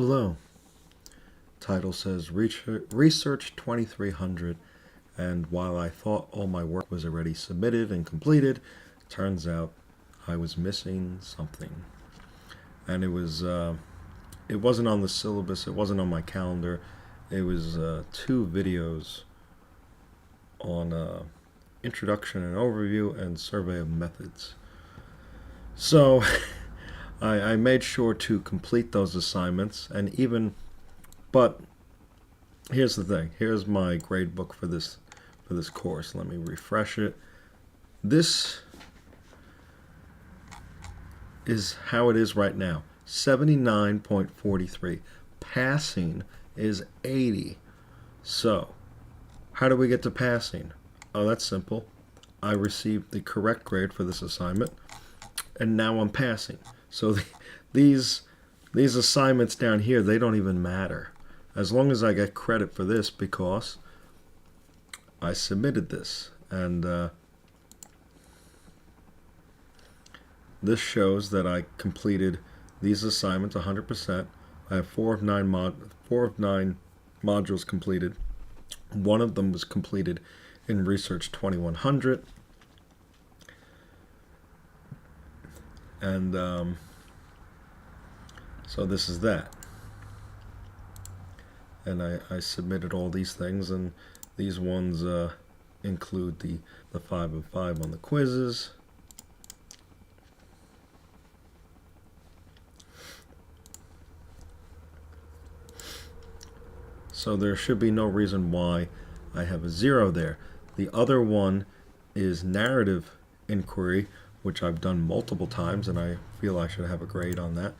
Hello. Title says Research 2300, and while I thought all my work was already submitted and completed, turns out I was missing something. And it wasn't on the syllabus, it wasn't on my calendar. It was 2 videos on introduction and overview and survey of methods. So I made sure to complete those assignments, but here's the thing. Here's my grade book for this course. Let me refresh it. This is how it is right now. 79.43. Passing is 80. So, how do we get to passing? Oh, that's simple. I received the correct grade for this assignment, and now I'm passing. So these assignments down here, they don't even matter, as long as I get credit for this because I submitted this. And this shows that I completed these assignments 100%. I have 4 of 9 modules completed. One of them was completed in Research 2100. And so this is that. And I submitted all these things, and these ones include the 5 of 5 on the quizzes. So there should be no reason why I have a 0 there. The other one is narrative inquiry, which I've done multiple times, and I feel I should have a grade on that.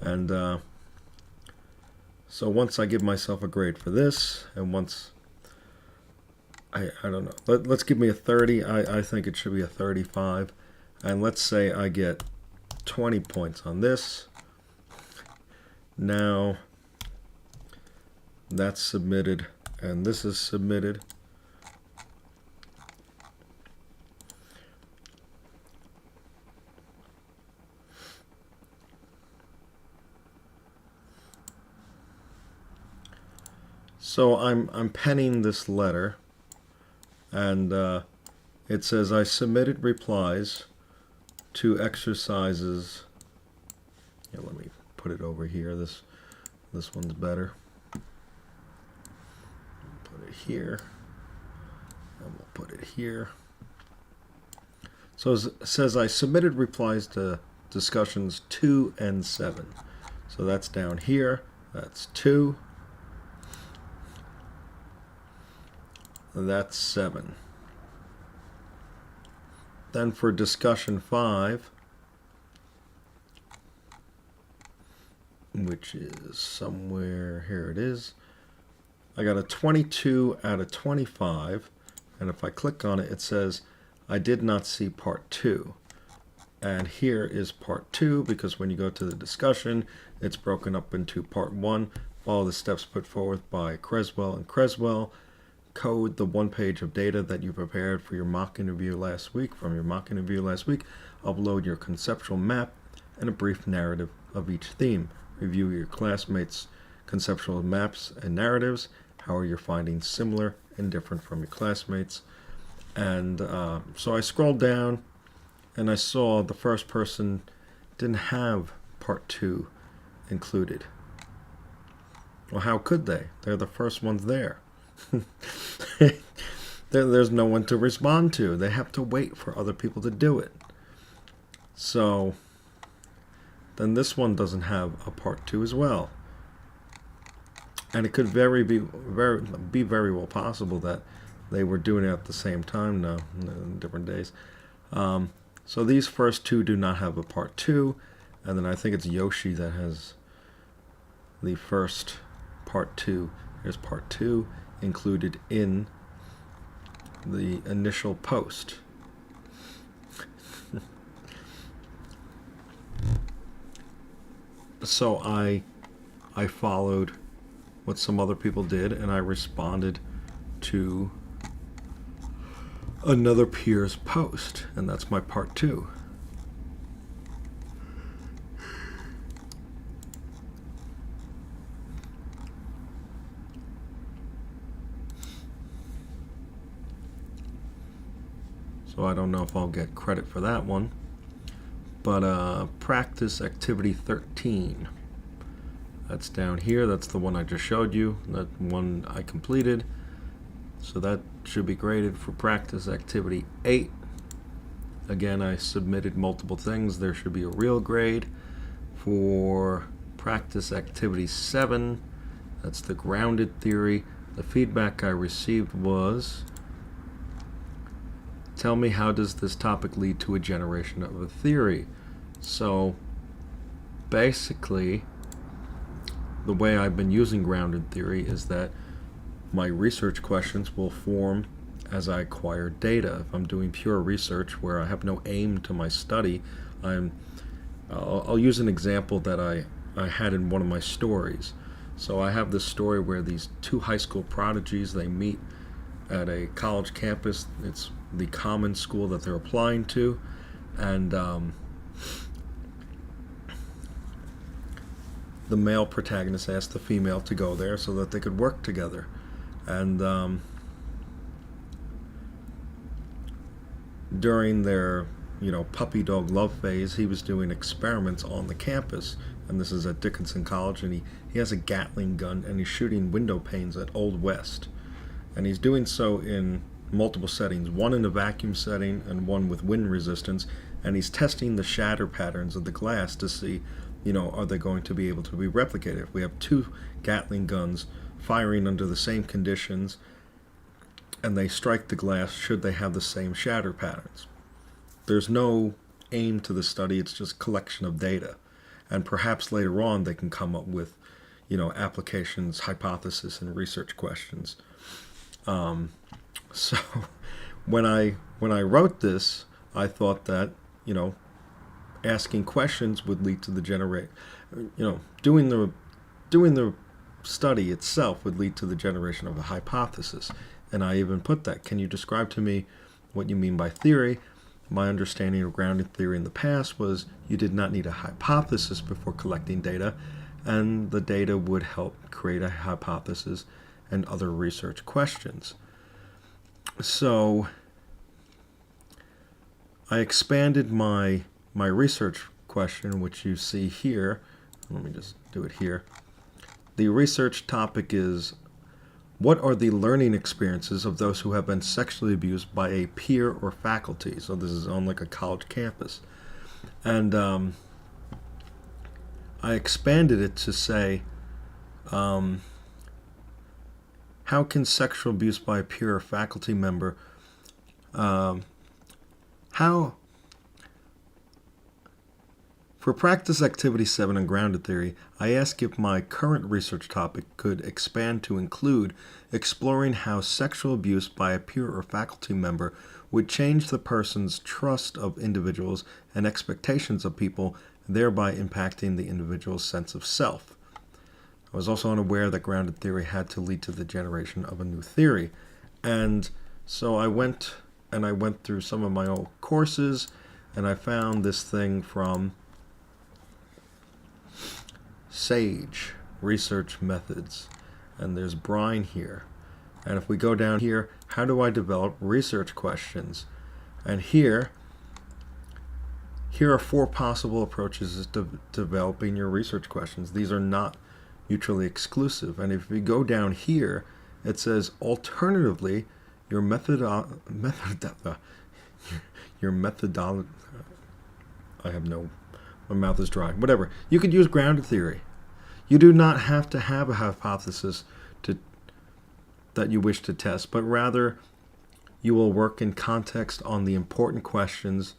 And so once I give myself a grade for this, and once I don't know, let's give me a 30. I think it should be a 35. And let's say I get 20 points on this. Now that's submitted, and this is submitted. So I'm penning this letter, and it says I submitted replies to exercises. Yeah, let me put it over here. This one's better. Put it here, and we'll put it here. So it says I submitted replies to discussions 2 and 7. So that's down here. That's 2. That's 7. Then for discussion 5, which is somewhere, here it is, I got a 22 out of 25, and if I click on it, it says I did not see part 2. And here is part 2, because when you go to the discussion, it's broken up into part 1, follow the steps put forth by Creswell and Creswell, code the 1 page of data that you prepared for your mock interview last week. From your mock interview last week, upload your conceptual map and a brief narrative of each theme. Review your classmates' conceptual maps and narratives. How are you finding similar and different from your classmates? And so I scrolled down, and I saw the first person didn't have part 2 included. Well, how could they? They're the first ones there. There's no one to respond to. They have to wait for other people to do it. So then this one doesn't have a part 2 as well. And it could be very well possible that they were doing it at the same time now, in different days. So these first 2 do not have a part 2, and then I think it's Yoshi that has the first part 2. Here's part 2 included in the initial post. So I followed what some other people did, and I responded to another peer's post, and that's my part 2. so I don't know if I'll get credit for that one. But practice activity 13. That's down here. That's the one I just showed you. That one I completed. So that should be graded for practice activity 8. Again, I submitted multiple things. There should be a real grade. For practice activity 7, that's the grounded theory. The feedback I received was, tell me, how does this topic lead to a generation of a theory? So basically, the way I've been using grounded theory is that my research questions will form as I acquire data. If I'm doing pure research where I have no aim to my study, I'll use an example that I had in one of my stories. So I have this story where these two high school prodigies, they meet at a college campus. It's the common school that they're applying to, and the male protagonist asked the female to go there so that they could work together. And during their puppy dog love phase, he was doing experiments on the campus, and this is at Dickinson College, and he has a Gatling gun, and he's shooting window panes at Old West, and he's doing so in multiple settings, one in a vacuum setting and one with wind resistance, and he's testing the shatter patterns of the glass to see, are they going to be able to be replicated. If we have two Gatling guns firing under the same conditions and they strike the glass, should they have the same shatter patterns? There's no aim to the study, it's just collection of data. And perhaps later on they can come up with, applications, hypothesis, and research questions. So when I wrote this, I thought that, asking questions would lead to the doing the study itself would lead to the generation of a hypothesis. And I even put that, can you describe to me what you mean by theory? My understanding of grounded theory in the past was you did not need a hypothesis before collecting data, and the data would help create a hypothesis and other research questions. So I expanded my research question, which you see here. Let me just do it here. The research topic is, what are the learning experiences of those who have been sexually abused by a peer or faculty? So this is on like a college campus. And I expanded it to say, how can sexual abuse by a peer or faculty member, for practice activity 7 on grounded theory, I ask if my current research topic could expand to include exploring how sexual abuse by a peer or faculty member would change the person's trust of individuals and expectations of people, thereby impacting the individual's sense of self. I was also unaware that grounded theory had to lead to the generation of a new theory. And so I went through some of my old courses, and I found this thing from SAGE, Research Methods, and there's Brine here. And if we go down here, how do I develop research questions? And here are 4 possible approaches to developing your research questions. These are not mutually exclusive. And if we go down here, it says alternatively, your methodology. I have no. My mouth is dry. Whatever. You could use grounded theory. You do not have to have a hypothesis that you wish to test, but rather you will work in context on the important questions.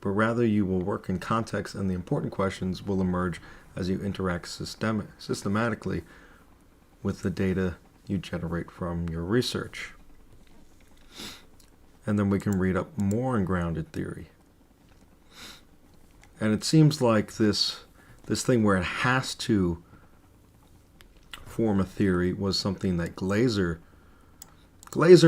And the important questions will emerge as you interact systematically with the data you generate from your research. And then we can read up more on grounded theory. And it seems like this thing where it has to form a theory was something that Glaser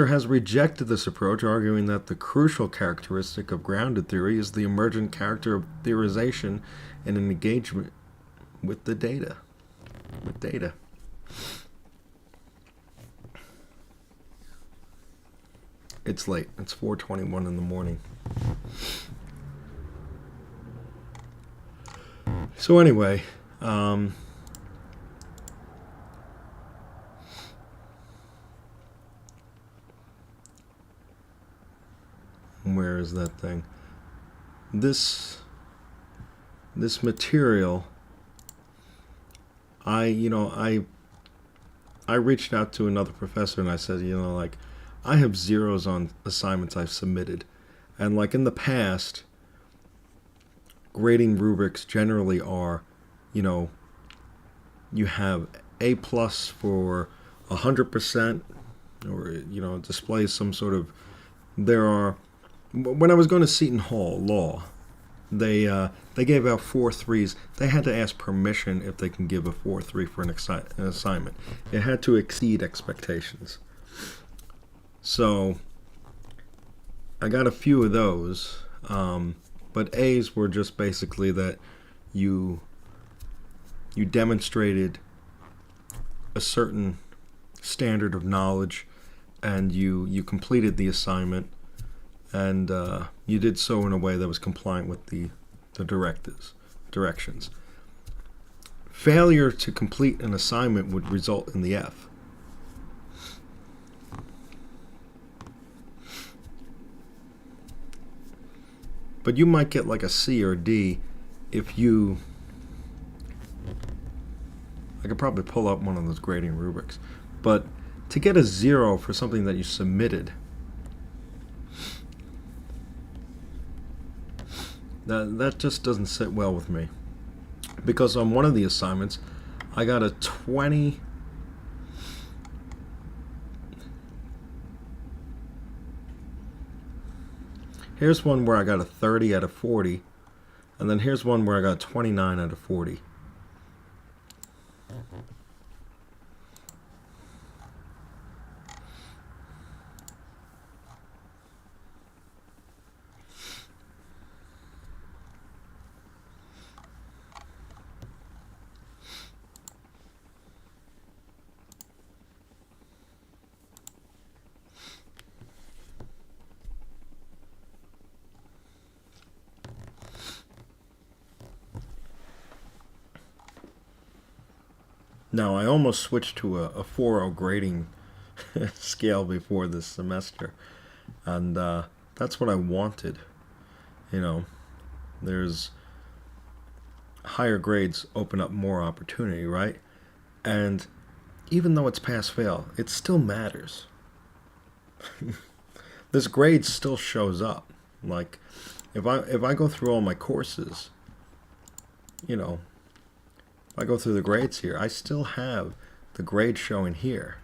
has rejected this approach, arguing that the crucial characteristic of grounded theory is the emergent character of theorization and an engagement with the data. It's late. It's 4:21 in the morning. So anyway, where is that thing? This material, I reached out to another professor and I said, like, I have zeros on assignments I've submitted. And like in the past, grading rubrics generally are, you have A plus for 100%, or displays some sort of, when I was going to Seton Hall Law, they gave out 4.3s. They had to ask permission if they can give a 4.3 for an assignment. It had to exceed expectations. So I got a few of those, but A's were just basically that you demonstrated a certain standard of knowledge, and you completed the assignment, and you did so in a way that was compliant with the directions. Failure to complete an assignment would result in the F. But you might get like a C or D if I could probably pull up one of those grading rubrics. But to get a 0 for something that you submitted, that just doesn't sit well with me. Because on one of the assignments, I got a 20. Here's one where I got a 30 out of 40, and then here's one where I got 29 out of 40. Now, I almost switched to a 4.0 grading scale before this semester, and that's what I wanted. There's higher grades open up more opportunity, right? And even though it's pass-fail, it still matters. This grade still shows up. Like, if I go through all my courses, I go through the grades here, I still have the grade showing here.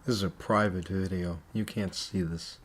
This is a private video. You can't see this.